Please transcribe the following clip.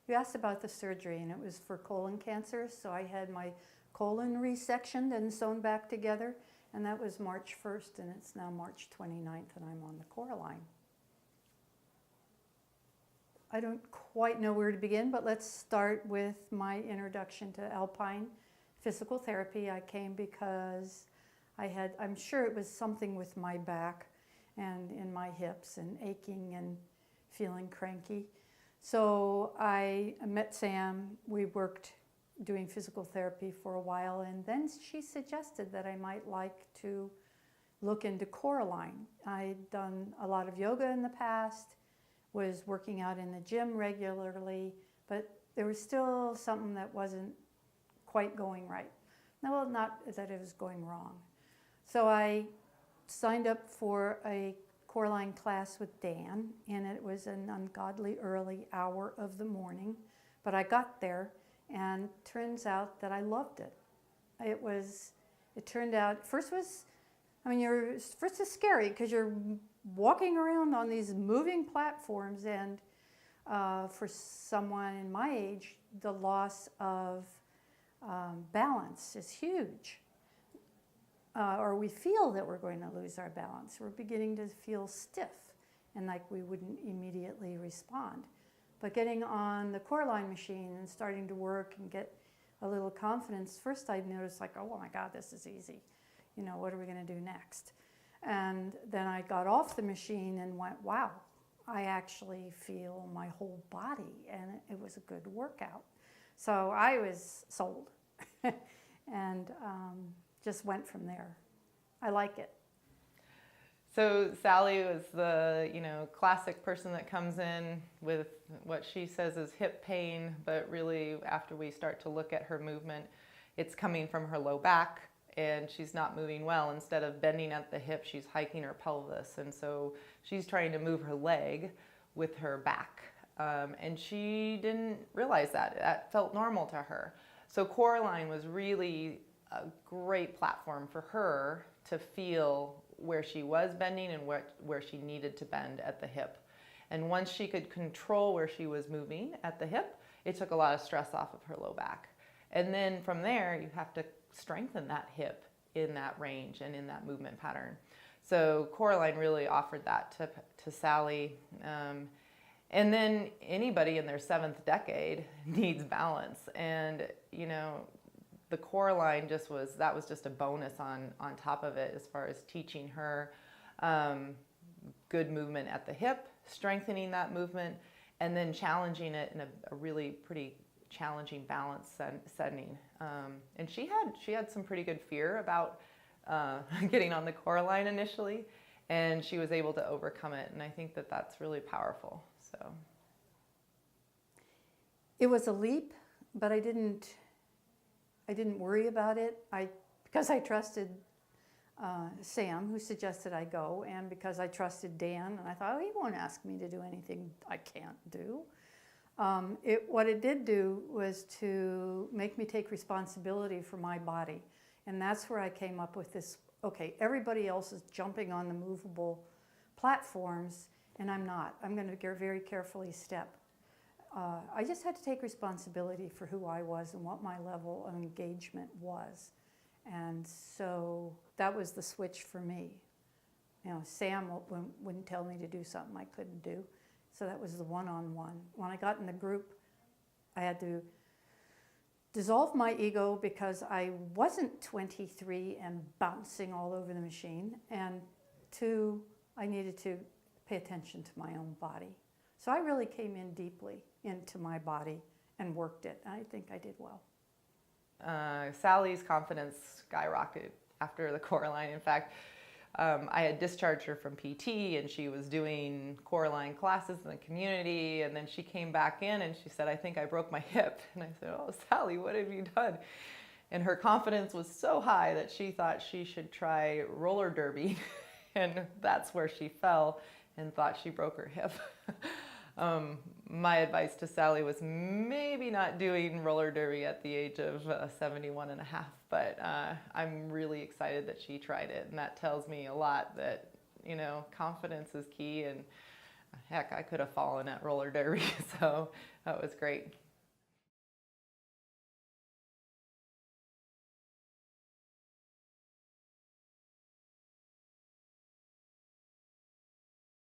You asked about the surgery, and it was for colon cancer. So I had my colon resectioned and sewn back together, and that was March 1st, and it's now March 29th, and I'm on the CoreAlign. I don't quite know where to begin, but let's start with my introduction to alpine physical therapy. I came because I'm sure it was something with my back and in my hips and aching and feeling cranky. So I met Sam. We worked doing physical therapy for a while, and then she suggested that I might like to look into CoreAlign. I'd done a lot of yoga in the past, was working out in the gym regularly, but there was still something that wasn't quite going right. No, well, not that it was going wrong. So I signed up for a CoreAlign class with Dan, and it was an ungodly early hour of the morning, but I got there, and turns out that I loved it. It turned out, first it's scary because you're walking around on these moving platforms, and for someone in my age, the loss of balance is huge. Or we feel that we're going to lose our balance. We're beginning to feel stiff and like we wouldn't immediately respond. But getting on the CoreAlign machine and starting to work and get a little confidence, first I noticed like, oh my God, this is easy. What are we going to do next? And then I got off the machine and went, wow, I actually feel my whole body, and it was a good workout. So I was sold and just went from there. I like it. So Sally was the, classic person that comes in with what she says is hip pain, but really after we start to look at her movement, it's coming from her low back, and she's not moving well. Instead of bending at the hip, she's hiking her pelvis, and so she's trying to move her leg with her back. And she didn't realize that. That felt normal to her. So CoreAlign was really a great platform for her to feel where she was bending and where she needed to bend at the hip. And once she could control where she was moving at the hip, it took a lot of stress off of her low back. And then from there, you have to strengthen that hip in that range and in that movement pattern. So CoreAlign really offered that to Sally. And then anybody in their 7th decade needs balance. And, the CoreAlign that was just a bonus on top of it as far as teaching her good movement at the hip, strengthening that movement, and then challenging it in a really pretty challenging balance setting. And she had some pretty good fear about getting on the CoreAlign initially, and she was able to overcome it. And I think that that's really powerful. So it was a leap, but I didn't worry about it. Because I trusted Sam, who suggested I go, and because I trusted Dan, and I thought, he won't ask me to do anything I can't do. What it did do was to make me take responsibility for my body. And that's where I came up with this, okay, everybody else is jumping on the movable platforms, and I'm not. I'm going to very carefully step. I just had to take responsibility for who I was and what my level of engagement was. And so that was the switch for me. Sam wouldn't tell me to do something I couldn't do. So that was the one-on-one. When I got in the group, I had to dissolve my ego because I wasn't 23 and bouncing all over the machine. And 2, I needed to pay attention to my own body. So I really came in deeply into my body and worked it. I think I did well. Sally's confidence skyrocketed after the CoreAlign. In fact, I had discharged her from PT, and she was doing CoreAlign classes in the community, and then she came back in and she said, I think I broke my hip. And I said, oh, Sally, what have you done? And her confidence was so high that she thought she should try roller derby, and that's where she fell and thought she broke her hip. My advice to Sally was maybe not doing roller derby at the age of 71 and a half, but I'm really excited that she tried it, and that tells me a lot that, confidence is key, and heck, I could have fallen at roller derby, so that was great.